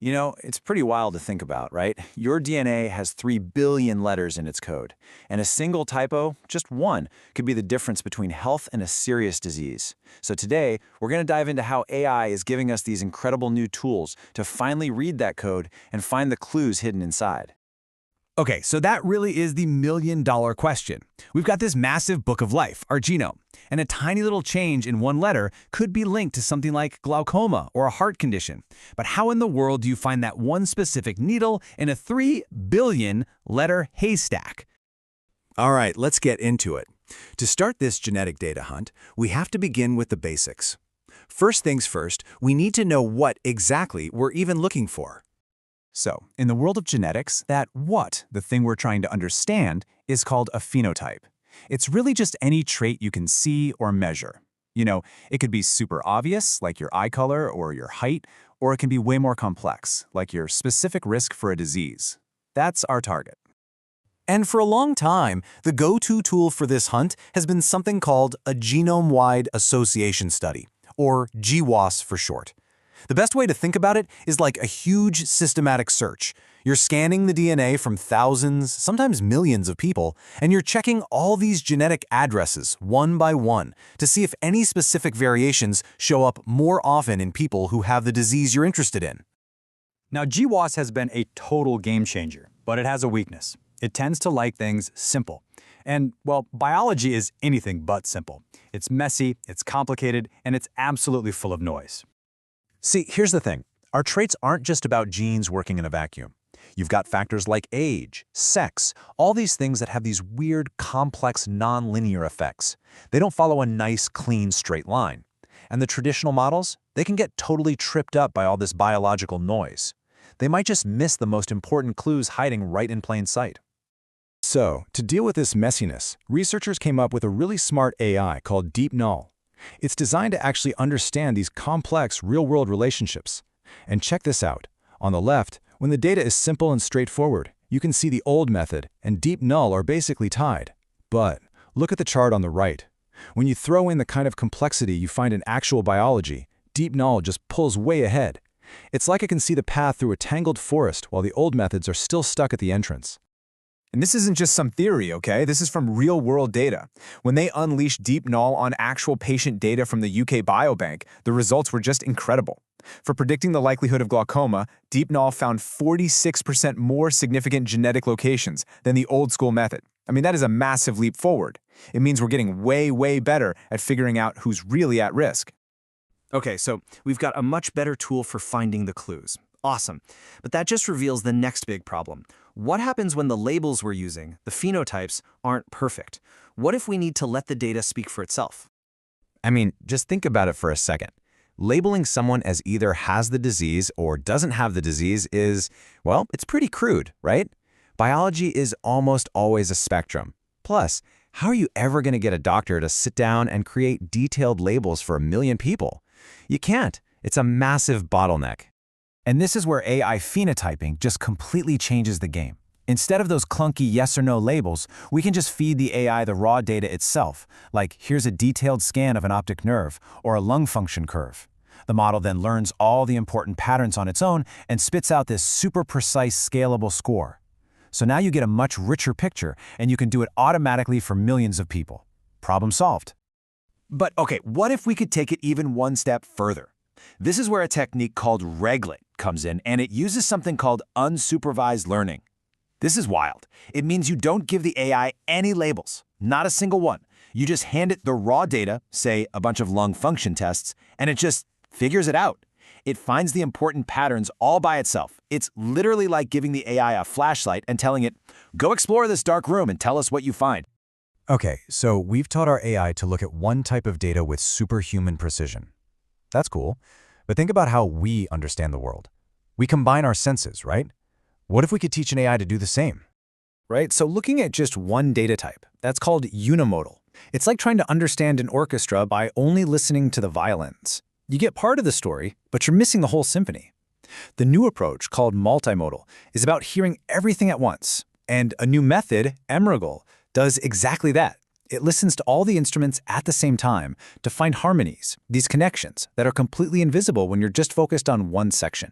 You know, it's pretty wild to think about, right? Your DNA has 3 billion letters in its code, and a single typo, just one, could be the difference between health and a serious disease. So today, we're going to dive into how AI is giving us these incredible new tools to finally read that code and find the clues hidden inside. Okay, so that really is the million-dollar question. We've got this massive book of life, our genome, and a tiny little change in one letter could be linked to something like glaucoma or a heart condition. But how in the world do you find that one specific needle in a 3 billion letter haystack? All right, let's get into it. To start this genetic data hunt, we have to begin with the basics. First things first, we need to know what exactly we're even looking for. So, in the world of genetics, that what, the thing we're trying to understand, is called a phenotype. It's really just any trait you can see or measure. You know, it could be super obvious, like your eye color or your height, or it can be way more complex, like your specific risk for a disease. That's our target. And for a long time, the go-to tool for this hunt has been something called a genome-wide association study, or GWAS for short. The best way to think about it is like a huge systematic search. You're scanning the DNA from thousands, sometimes millions of people, and you're checking all these genetic addresses one by one to see if any specific variations show up more often in people who have the disease you're interested in. Now, GWAS has been a total game changer, but it has a weakness. It tends to like things simple. And, well, biology is anything but simple. It's messy, it's complicated, and it's absolutely full of noise. See, here's the thing. Our traits aren't just about genes working in a vacuum. You've got factors like age, sex, all these things that have these weird, complex, non-linear effects. They don't follow a nice, clean, straight line. And the traditional models, they can get totally tripped up by all this biological noise. They might just miss the most important clues hiding right in plain sight. So, to deal with this messiness, researchers came up with a really smart AI called DeepNull. It's designed to actually understand these complex real-world relationships. And check this out. On the left, when the data is simple and straightforward, you can see the old method and DeepNull are basically tied. But look at the chart on the right. When you throw in the kind of complexity you find in actual biology, DeepNull just pulls way ahead. It's like it can see the path through a tangled forest while the old methods are still stuck at the entrance. And this isn't just some theory, okay? This is from real-world data. When they unleashed DeepNull on actual patient data from the UK Biobank, the results were just incredible. For predicting the likelihood of glaucoma, DeepNull found 46% more significant genetic locations than the old-school method. I mean, that is a massive leap forward. It means we're getting way, way better at figuring out who's really at risk. Okay, so we've got a much better tool for finding the clues. Awesome. But that just reveals the next big problem. What happens when the labels we're using, the phenotypes, aren't perfect? What if we need to let the data speak for itself? I mean, just think about it for a second. Labeling someone as either has the disease or doesn't have the disease is, well, it's pretty crude, right? Biology is almost always a spectrum. Plus, how are you ever going to get a doctor to sit down and create detailed labels for 1 million people? You can't. It's a massive bottleneck. And this is where AI phenotyping just completely changes the game. Instead of those clunky yes or no labels, we can just feed the AI the raw data itself, like here's a detailed scan of an optic nerve or a lung function curve. The model then learns all the important patterns on its own and spits out this super precise, scalable score. So now you get a much richer picture, and you can do it automatically for millions of people. Problem solved. But okay, what if we could take it even one step further? This is where a technique called M-REGLE comes in, and it uses something called unsupervised learning. This is wild. It means you don't give the AI any labels, not a single one. You just hand it the raw data, say a bunch of lung function tests, and it just figures it out. It finds the important patterns all by itself. It's literally like giving the AI a flashlight and telling it, go explore this dark room and tell us what you find. Okay, so we've taught our AI to look at one type of data with superhuman precision. That's cool, but think about how we understand the world. We combine our senses, right? What if we could teach an AI to do the same? Right? So looking at just one data type, that's called unimodal. It's like trying to understand an orchestra by only listening to the violins. You get part of the story, but you're missing the whole symphony. The new approach, called multimodal, is about hearing everything at once. And a new method, M-REGLE, does exactly that. It listens to all the instruments at the same time to find harmonies, these connections that are completely invisible when you're just focused on one section.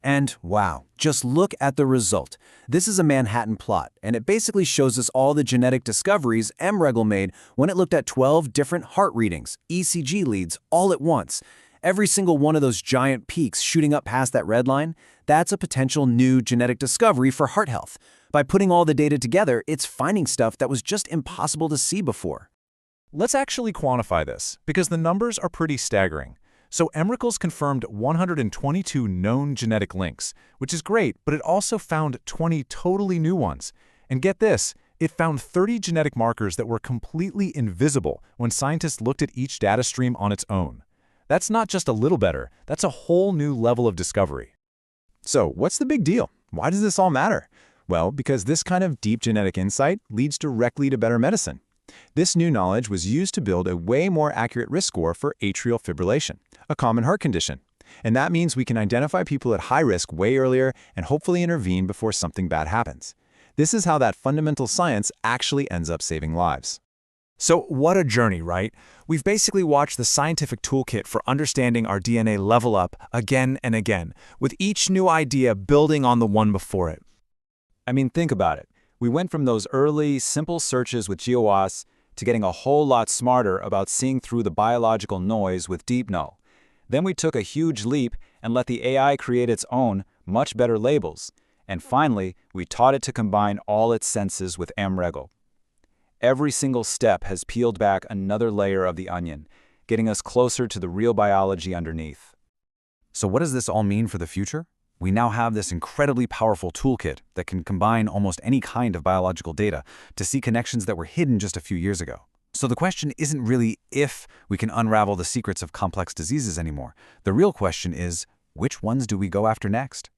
And wow, just look at the result. This is a Manhattan plot, and it basically shows us all the genetic discoveries M-REGLE made when it looked at 12 different heart readings, ECG leads, all at once. Every single one of those giant peaks shooting up past that red line, that's a potential new genetic discovery for heart health. By putting all the data together, it's finding stuff that was just impossible to see before. Let's actually quantify this, because the numbers are pretty staggering. So M-REGLE's confirmed 122 known genetic links, which is great, but it also found 20 totally new ones. And get this, it found 30 genetic markers that were completely invisible when scientists looked at each data stream on its own. That's not just a little better, that's a whole new level of discovery. So what's the big deal? Why does this all matter? Well, because this kind of deep genetic insight leads directly to better medicine. This new knowledge was used to build a way more accurate risk score for atrial fibrillation, a common heart condition. And that means we can identify people at high risk way earlier and hopefully intervene before something bad happens. This is how that fundamental science actually ends up saving lives. So what a journey, right? We've basically watched the scientific toolkit for understanding our DNA level up again and again, with each new idea building on the one before it. I mean, think about it. We went from those early, simple searches with GWAS to getting a whole lot smarter about seeing through the biological noise with DeepNull. Then we took a huge leap and let the AI create its own, much better labels. And finally, we taught it to combine all its senses with M-REGLE. Every single step has peeled back another layer of the onion, getting us closer to the real biology underneath. So what does this all mean for the future? We now have this incredibly powerful toolkit that can combine almost any kind of biological data to see connections that were hidden just a few years ago. So the question isn't really if we can unravel the secrets of complex diseases anymore. The real question is, which ones do we go after next?